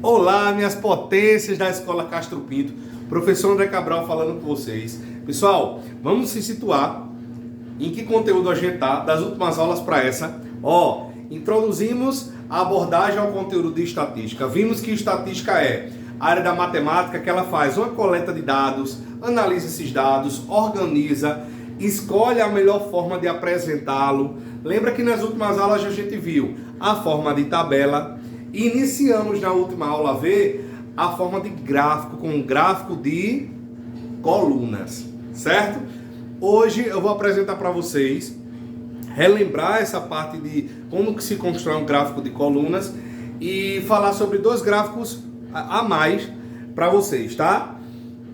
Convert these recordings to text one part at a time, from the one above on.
Olá, minhas potências da Escola Castro Pinto, professor André Cabral falando com vocês. Pessoal, vamos se situar em que conteúdo a gente tá das últimas aulas para essa. Introduzimos a abordagem ao conteúdo de estatística. Vimos que estatística é a área da matemática que ela faz uma coleta de dados, analisa esses dados, organiza, escolhe a melhor forma de apresentá-lo. Lembra que nas últimas aulas a gente viu a forma de tabela. Iniciamos na última aula a ver a forma de gráfico, com um gráfico de colunas, certo? Hoje eu vou apresentar para vocês, relembrar essa parte de como que se constrói um gráfico de colunas e falar sobre dois gráficos a mais para vocês, tá?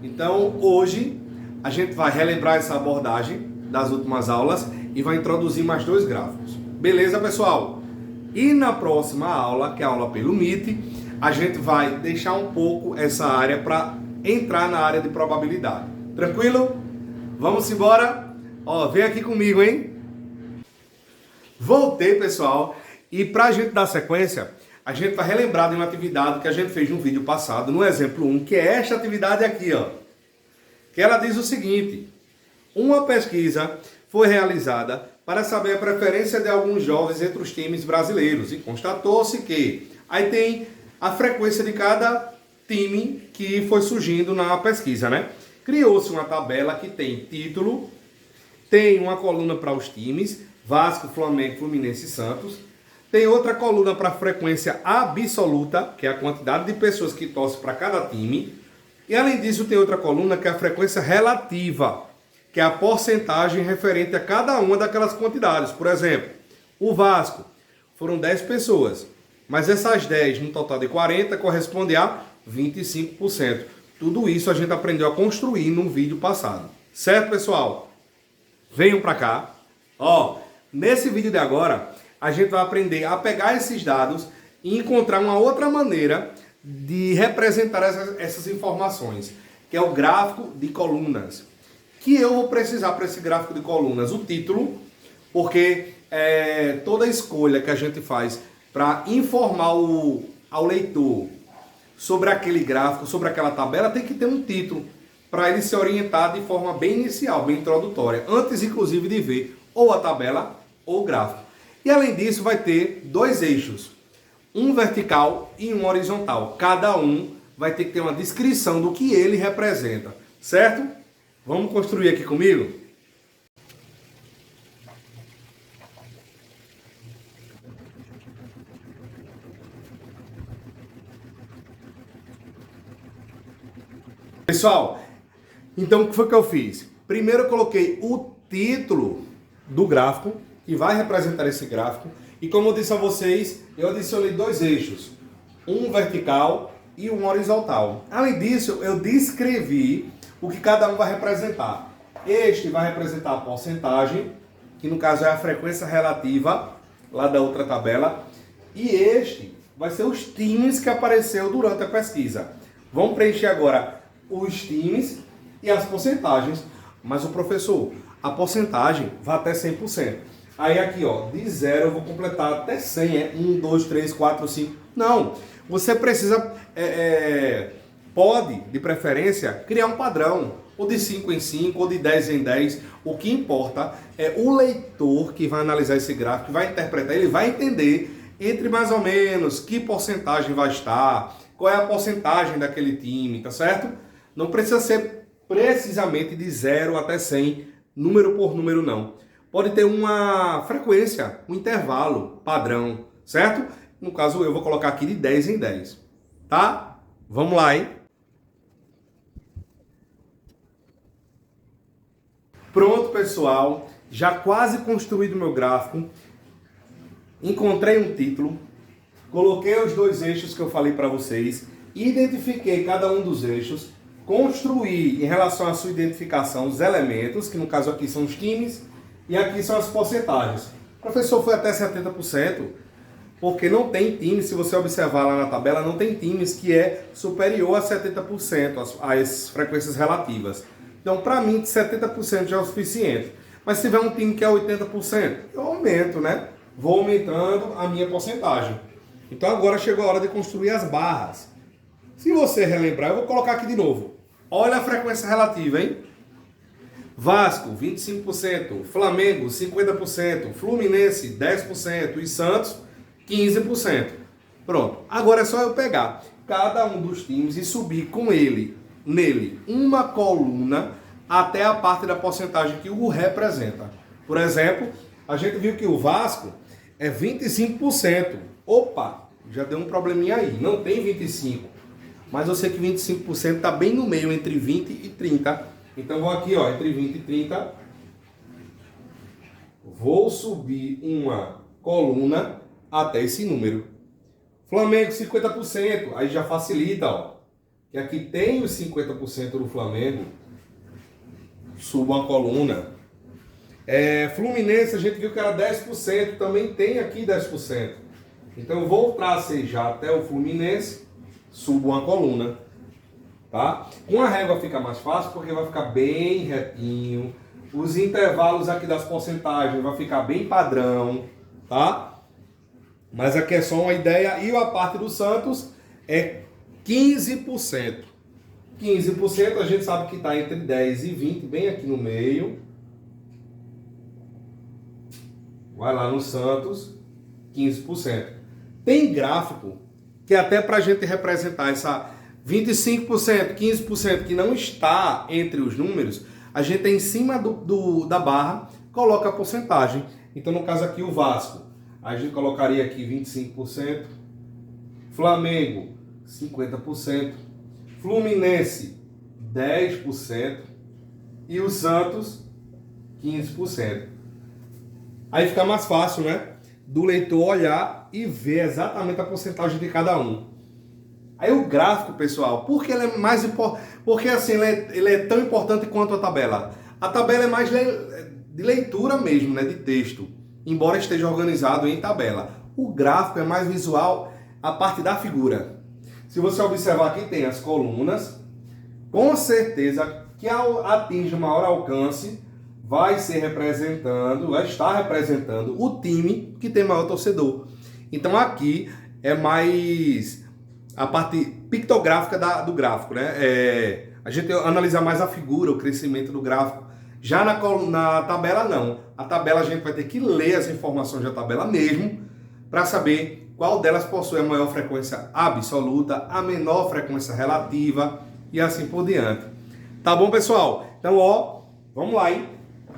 Então hoje a gente vai relembrar essa abordagem das últimas aulas e vai introduzir mais dois gráficos. Beleza, pessoal? E na próxima aula, que é a aula pelo Meet, a gente vai deixar um pouco essa área para entrar na área de probabilidade. Tranquilo? Vamos embora? Vem aqui comigo, hein? Voltei, pessoal. E para a gente dar sequência, a gente vai relembrar de uma atividade que a gente fez no vídeo passado, no exemplo 1, que é esta atividade aqui, que ela diz o seguinte: uma pesquisa foi realizada para saber a preferência de alguns jovens entre os times brasileiros e constatou-se que aí tem a frequência de cada time que foi surgindo na pesquisa, né? Criou-se uma tabela que tem título, tem uma coluna para os times, Vasco, Flamengo, Fluminense e Santos, tem outra coluna para a frequência absoluta, que é a quantidade de pessoas que torcem para cada time, e além disso tem outra coluna que é a frequência relativa, que é a porcentagem referente a cada uma daquelas quantidades. Por exemplo, o Vasco foram 10 pessoas, mas essas 10 no total de 40 corresponde a 25%. Tudo isso a gente aprendeu a construir no vídeo passado. Certo, pessoal? Venham para cá. Nesse vídeo de agora, a gente vai aprender a pegar esses dados e encontrar uma outra maneira de representar essas informações, que é o gráfico de colunas. Que eu vou precisar para esse gráfico de colunas o título, porque toda escolha que a gente faz para informar ao leitor sobre aquele gráfico, sobre aquela tabela, tem que ter um título para ele se orientar de forma bem inicial, bem introdutória, antes inclusive de ver ou a tabela ou o gráfico. E além disso vai ter dois eixos, um vertical e um horizontal. Cada um vai ter que ter uma descrição do que ele representa, certo? Vamos construir aqui comigo? Pessoal, então o que foi que eu fiz? Primeiro eu coloquei o título do gráfico, que vai representar esse gráfico. E como eu disse a vocês, eu adicionei dois eixos, um vertical e um horizontal. Além disso, eu descrevi o que cada um vai representar. Este vai representar a porcentagem, que no caso é a frequência relativa, lá da outra tabela. E este vai ser os times que apareceu durante a pesquisa. Vamos preencher agora os times e as porcentagens. Mas o professor, a porcentagem vai até 100%. Aí aqui, de 0 eu vou completar até 100, 1, 2, 3, 4, 5. Não, você precisa... pode, de preferência, criar um padrão, ou de 5 em 5, ou de 10 em 10. O que importa é o leitor que vai analisar esse gráfico, que vai interpretar, ele vai entender entre mais ou menos que porcentagem vai estar, qual é a porcentagem daquele time, tá certo? Não precisa ser precisamente de 0 até 100, número por número não. Pode ter uma frequência, um intervalo padrão, certo? No caso eu vou colocar aqui de 10 em 10, tá? Vamos lá, hein? Pronto, pessoal, já quase construído o meu gráfico, encontrei um título, coloquei os dois eixos que eu falei para vocês, identifiquei cada um dos eixos, construí em relação à sua identificação os elementos, que no caso aqui são os times, e aqui são as porcentagens. O professor foi até 70%, porque não tem time, se você observar lá na tabela, não tem times que é superior a 70% as frequências relativas. Então, para mim, 70% já é o suficiente. Mas se tiver um time que é 80%, eu aumento, Vou aumentando a minha porcentagem. Então, agora chegou a hora de construir as barras. Se você relembrar, eu vou colocar aqui de novo. Olha a frequência relativa, hein? Vasco, 25%, Flamengo, 50%, Fluminense, 10% e Santos, 15%. Pronto. Agora é só eu pegar cada um dos times e subir com nele, uma coluna até a parte da porcentagem que o representa. Por exemplo, a gente viu que o Vasco é 25%. Opa, já deu um probleminha aí. Não tem 25%. Mas eu sei que 25% está bem no meio, entre 20 e 30%. Então vou aqui, ó, entre 20 e 30. Vou subir uma coluna até esse número. Flamengo 50%, aí já facilita, ó. Que aqui tem os 50% do Flamengo. Subo uma coluna. Fluminense, a gente viu que era 10%, também tem aqui 10%. Então eu vou tracejar até o Fluminense, subo uma coluna. Tá? Com a régua fica mais fácil porque vai ficar bem retinho. Os intervalos aqui das porcentagens vai ficar bem padrão, tá? Mas aqui é só uma ideia. E a parte do Santos é 15%. 15% a gente sabe que está entre 10 e 20, bem aqui no meio. Vai lá no Santos, 15%. Tem gráfico que até para a gente representar essa 25%, 15% que não está entre os números, a gente em cima da barra coloca a porcentagem. Então, no caso aqui, o Vasco, a gente colocaria aqui 25%, Flamengo, 50%, Fluminense, 10% e o Santos, 15%. Aí fica mais fácil, né? Do leitor olhar e ver exatamente a porcentagem de cada um. Aí o gráfico, pessoal, porque ele é mais importante, porque assim, ele é tão importante quanto a tabela. A tabela é mais de leitura mesmo, né, de texto, embora esteja organizado em tabela. O gráfico é mais visual, a parte da figura. Se você observar aqui tem as colunas, com certeza que ao atingir maior alcance, vai estar representando o time que tem maior torcedor. Então aqui é mais a parte pictográfica do gráfico, né? A gente analisa mais a figura, o crescimento do gráfico. Já na tabela, não. A tabela a gente vai ter que ler as informações da tabela mesmo, para saber qual delas possui a maior frequência absoluta, a menor frequência relativa e assim por diante. Tá bom, pessoal? Então, ó, vamos lá, hein?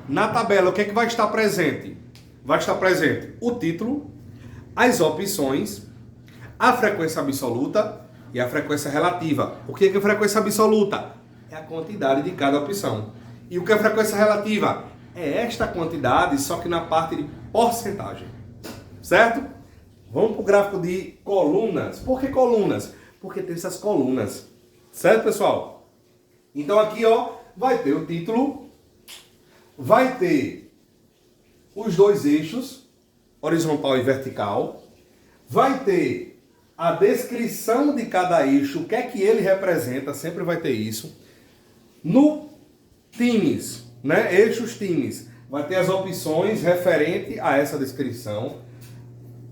Na tabela, o que é que vai estar presente? Vai estar presente o título, as opções, a frequência absoluta e a frequência relativa. O que é a frequência absoluta? É a quantidade de cada opção. E o que é a frequência relativa? É esta quantidade, só que na parte de porcentagem. Certo? Vamos para o gráfico de colunas. Por que colunas? Porque tem essas colunas. Certo, pessoal? Então aqui, ó, vai ter o título, vai ter os dois eixos, horizontal e vertical, vai ter a descrição de cada eixo, o que é que ele representa, sempre vai ter isso. No times, né, eixos times, vai ter as opções referente a essa descrição.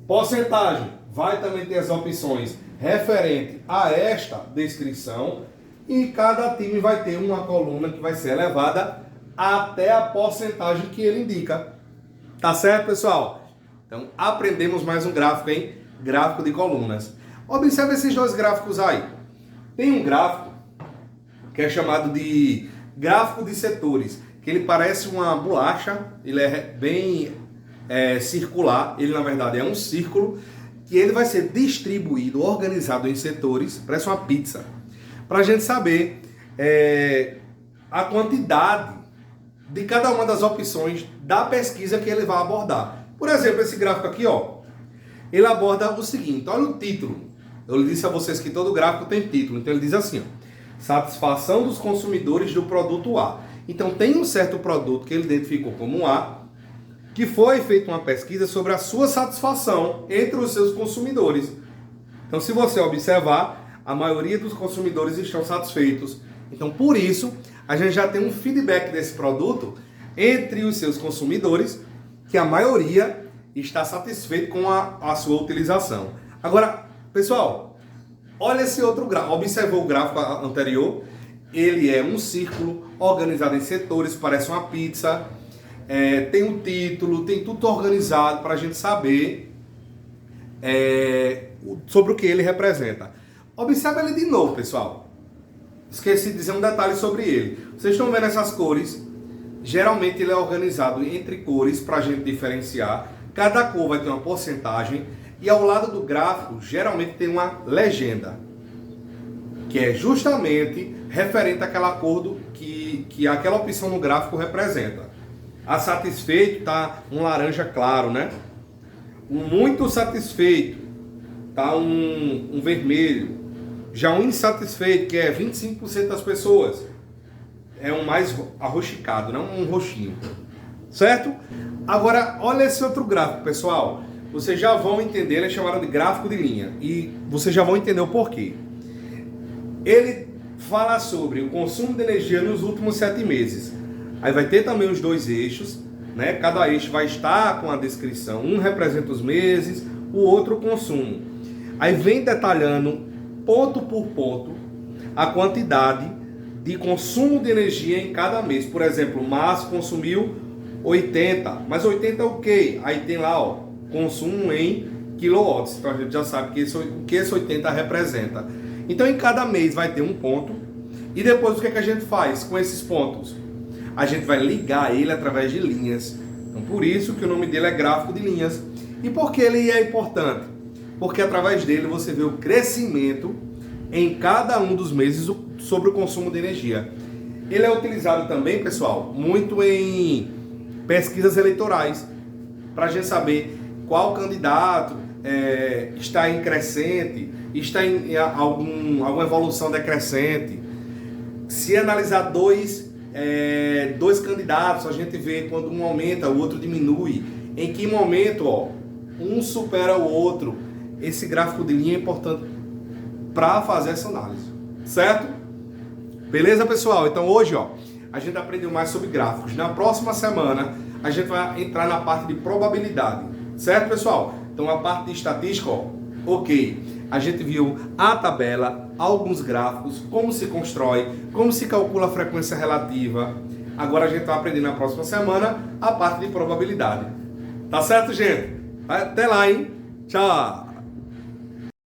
Porcentagem, vai também ter as opções referente a esta descrição. E cada time vai ter uma coluna que vai ser elevada até a porcentagem que ele indica. Tá certo, pessoal? Então, aprendemos mais um gráfico, hein? Gráfico de colunas. Observe esses dois gráficos aí. Tem um gráfico que é chamado de gráfico de setores, que ele parece uma bolacha, ele é bem circular, ele na verdade é um círculo, que ele vai ser distribuído, organizado em setores, parece uma pizza, para a gente saber a quantidade de cada uma das opções da pesquisa que ele vai abordar. Por exemplo, esse gráfico aqui, ó, ele aborda o seguinte, olha o título. Eu disse a vocês que todo gráfico tem título, então ele diz assim, ó, satisfação dos consumidores do produto A. Então tem um certo produto que ele identificou como A, que foi feita uma pesquisa sobre a sua satisfação entre os seus consumidores. Então, se você observar, a maioria dos consumidores estão satisfeitos. Então, por isso, a gente já tem um feedback desse produto entre os seus consumidores, que a maioria está satisfeito com a sua utilização. Agora, pessoal, Olha esse outro gráfico. Observou o gráfico anterior? Ele é um círculo organizado em setores, parece uma pizza. Tem um título, tem tudo organizado para a gente saber sobre o que ele representa. Observe ele de novo, pessoal. Esqueci de dizer um detalhe sobre ele. Vocês estão vendo essas cores? Geralmente ele é organizado entre cores para a gente diferenciar. Cada cor vai ter uma porcentagem. E ao lado do gráfico, geralmente tem uma legenda, que é justamente referente àquela cor que aquela opção no gráfico representa. A satisfeito está um laranja claro, né? O muito satisfeito está um vermelho. Já um insatisfeito, que é 25% das pessoas, é um mais arroxicado, não um roxinho. Certo? Agora, olha esse outro gráfico, pessoal. Vocês já vão entender, ele é chamado de gráfico de linha. E vocês já vão entender o porquê. Ele fala sobre o consumo de energia nos últimos 7 meses. Aí vai ter também os 2 eixos, né? Cada eixo vai estar com a descrição. Um representa os meses, o outro o consumo. Aí vem detalhando, ponto por ponto, a quantidade de consumo de energia em cada mês. Por exemplo, março consumiu 80. Mas 80 é o quê? Aí tem lá, ó, consumo em quilowatts. Então a gente já sabe o que esse 80 representa. Então em cada mês vai ter um ponto. E depois o que a gente faz com esses pontos? A gente vai ligar ele através de linhas. Então por isso que o nome dele é gráfico de linhas. E por que ele é importante? Porque através dele você vê o crescimento em cada um dos meses sobre o consumo de energia. Ele é utilizado também, pessoal, muito em pesquisas eleitorais, para a gente saber qual candidato está em crescente, está em alguma evolução decrescente. Se analisar dois candidatos, a gente vê quando um aumenta, o outro diminui. Em que momento, ó, um supera o outro. Esse gráfico de linha é importante para fazer essa análise, certo? Beleza, pessoal? Então hoje, ó, a gente aprendeu mais sobre gráficos. Na próxima semana, a gente vai entrar na parte de probabilidade, certo, pessoal? Então a parte de estatística, ó, ok. A gente viu a tabela, alguns gráficos, como se constrói, como se calcula a frequência relativa. Agora a gente vai aprender na próxima semana a parte de probabilidade. Tá certo, gente? Até lá, hein? Tchau!